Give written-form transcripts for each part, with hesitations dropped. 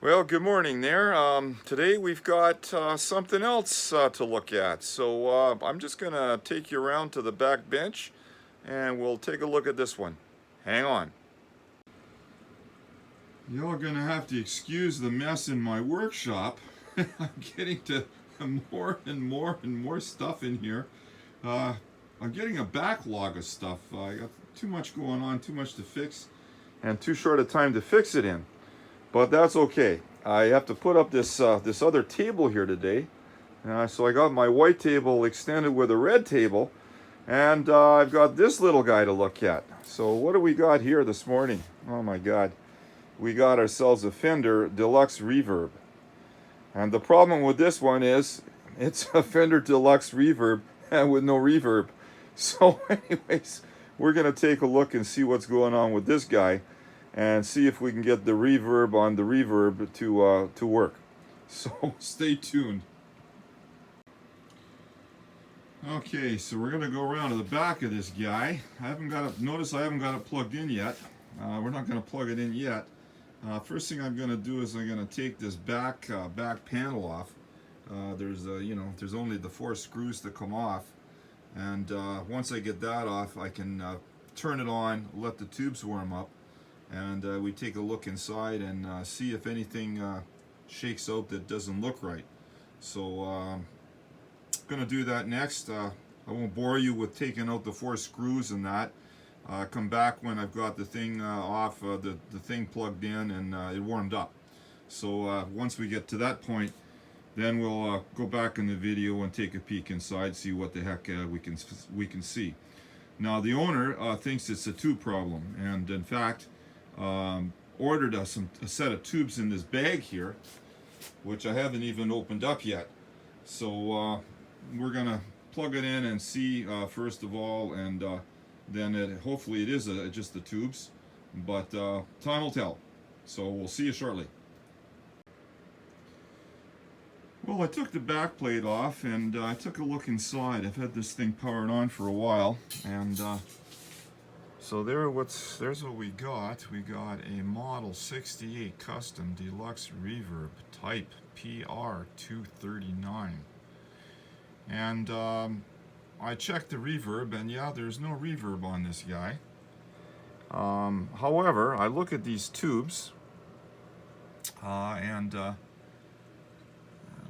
Well, good morning there. Today we've got something else to look at. So I'm just going to take you around to the back bench and we'll take a look at this one. Hang on. You're going to have to excuse the mess in my workshop. I'm getting to more and more stuff in here. I'm getting a backlog of stuff. I got too much going on, too much to fix, and too short a time to fix it in. But that's okay. I have to put up this other table here today. So I got my white table extended with a red table. And I've got this little guy to look at. So what do we got here this morning? Oh my God. We got ourselves a Fender Deluxe Reverb. And the problem with this one is it's a Fender Deluxe Reverb and with no reverb. So anyways, we're going to take a look and see what's going on with this guy, and see if we can get the reverb on the reverb to work. So stay tuned. Okay, so we're gonna go around to the back of this guy. Notice I haven't got it plugged in yet. We're not gonna plug it in yet. First thing I'm gonna do is I'm gonna take this back panel off. There's only the 4 screws that come off, and once I get that off, I can turn it on, let the tubes warm up, and we take a look inside and see if anything shakes out that doesn't look right. So I'm gonna do that next. I won't bore you with taking out the 4 screws and that. Come back when I've got the thing off, the thing plugged in and it warmed up. So once we get to that point, then we'll go back in the video and take a peek inside, see what the heck we can see. Now the owner thinks it's a tube problem, and in fact ordered us a set of tubes in this bag here, which I haven't even opened up yet. So we're gonna plug it in and see first of all, and then hopefully it is just the tubes, but time will tell. So we'll see you shortly. Well, I took the back plate off and I took a look inside. I've had this thing powered on for a while, and so there's what we got. We got a Model 68 Custom Deluxe Reverb Type PR239. And I checked the reverb, and yeah, there's no reverb on this guy. However, I look at these tubes, and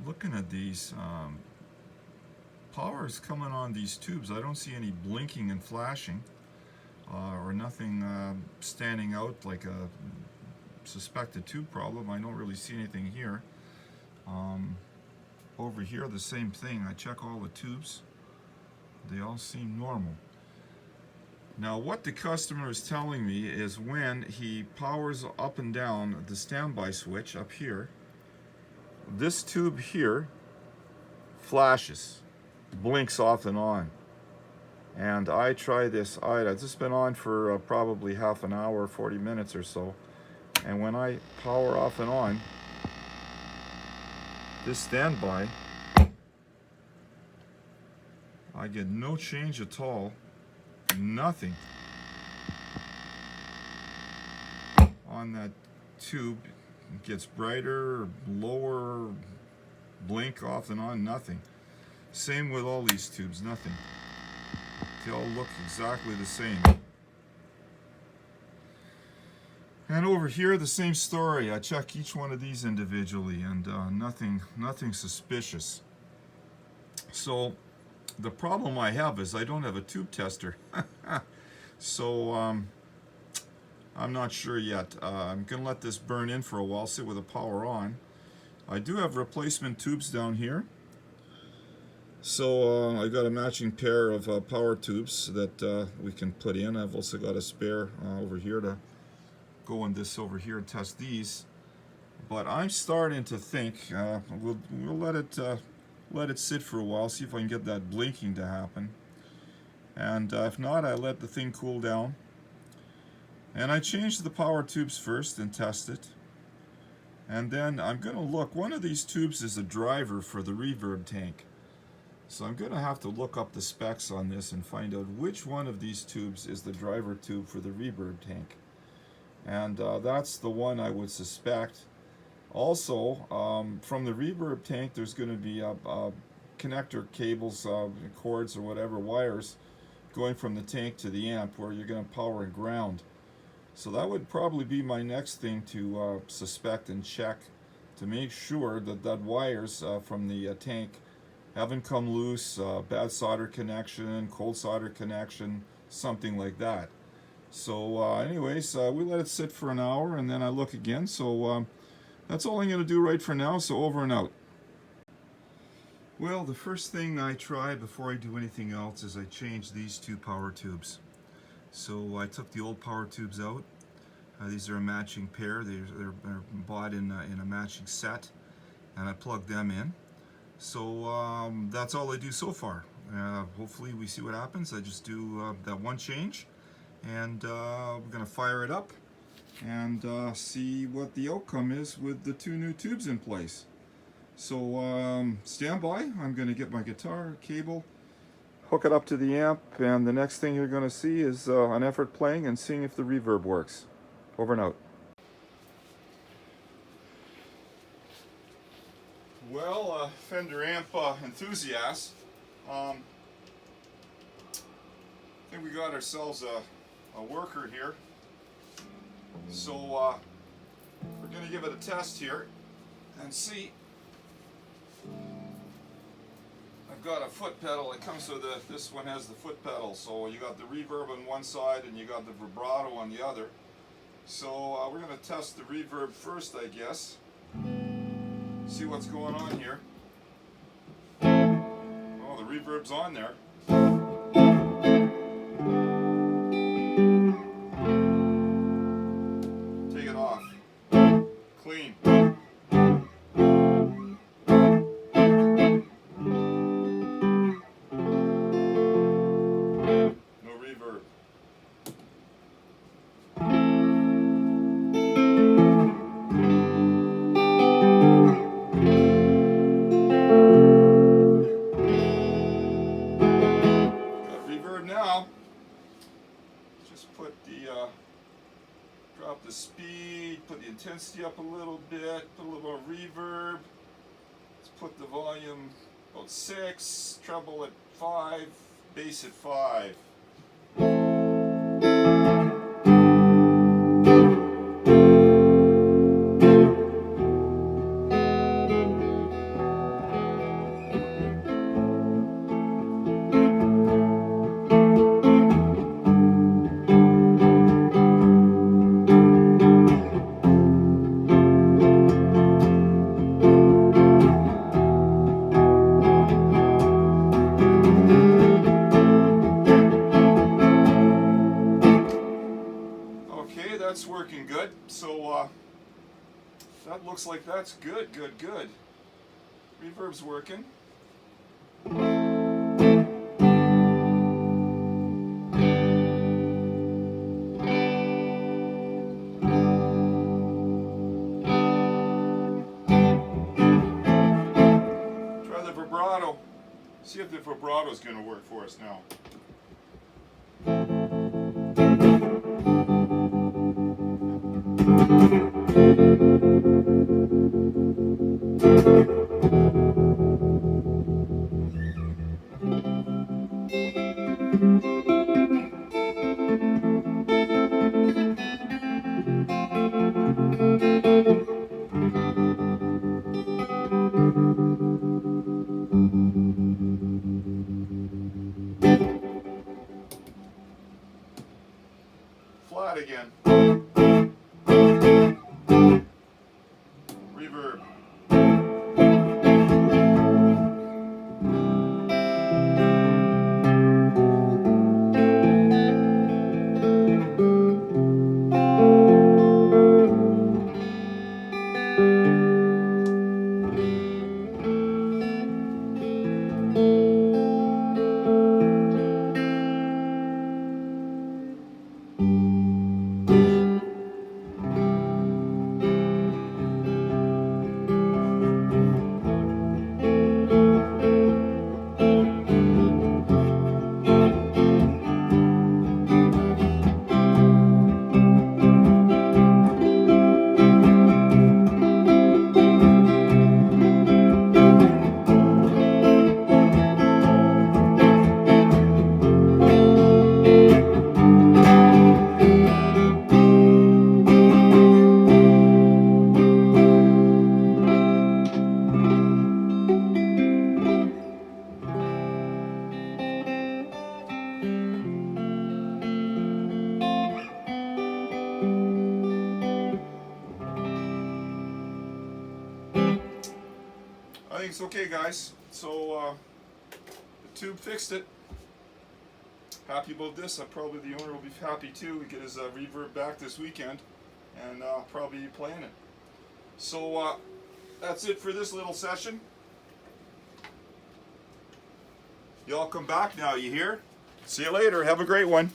looking at these, power is coming on these tubes. I don't see any blinking and flashing, or nothing standing out like a suspected tube problem. I don't really see anything here. Over here, the same thing. I check all the tubes. They all seem normal. Now, what the customer is telling me is when he powers up and down the standby switch up here, this tube here flashes, blinks off and on. And I try this. It's just been on for probably half an hour, 40 minutes or so. And when I power off and on this standby, I get no change at all, nothing on that tube. It gets brighter, lower, blink off and on, nothing. Same with all these tubes, nothing. They all look exactly the same. And over here, the same story. I check each one of these individually, and nothing suspicious. So the problem I have is I don't have a tube tester. So I'm not sure yet. I'm gonna let this burn in for a while, sit with the power on. I do have replacement tubes down here. So I've got a matching pair of power tubes that we can put in. I've also got a spare over here to go in this over here and test these. But I'm starting to think we'll let it sit for a while, see if I can get that blinking to happen. And if not, I let the thing cool down. And I change the power tubes first and test it. And then I'm going to look. One of these tubes is a driver for the reverb tank. So I'm going to have to look up the specs on this and find out which one of these tubes is the driver tube for the reverb tank. And that's the one I would suspect Also, from the reverb tank, there's going to be connector cables, cords or whatever, wires going from the tank to the amp where you're going to power and ground. So that would probably be my next thing to suspect and check to make sure that wires from the tank haven't come loose, bad solder connection, cold solder connection, something like that. So anyways, we let it sit for an hour and then I look again. So that's all I'm going to do right for now, so over and out. Well, the first thing I try before I do anything else is I change these two power tubes. So I took the old power tubes out. These are a matching pair. They're bought in a matching set, and I plugged them in. So that's all I do so far. Hopefully we see what happens. I just do that one change, and we're going to fire it up and see what the outcome is with the two new tubes in place. So stand by. I'm going to get my guitar cable, hook it up to the amp, and the next thing you're going to see is an effort playing and seeing if the reverb works. Over and out. Well, Fender amp enthusiasts, I think we got ourselves a worker here. So we're going to give it a test here and see. I've got a foot pedal. It comes with this one has the foot pedal. So you got the reverb on one side and you got the vibrato on the other. So we're going to test the reverb first, I guess. See what's going on here. Oh, the reverb's on there. Take it off. Clean. No reverb. Now, just put the drop the speed, put the intensity up a little bit, put a little more reverb. Let's put the volume about 6, treble at 5, bass at 5. Okay, that's working good. So that looks like that's good. Reverb's working. Try the vibrato. See if the vibrato is going to work for us now. think it's okay, guys. So the tube fixed it. Happy about this. Probably the owner will be happy too. We get his reverb back this weekend, and probably be playing it. So that's it for this little session. Y'all come back now, you hear? See you later. Have a great one.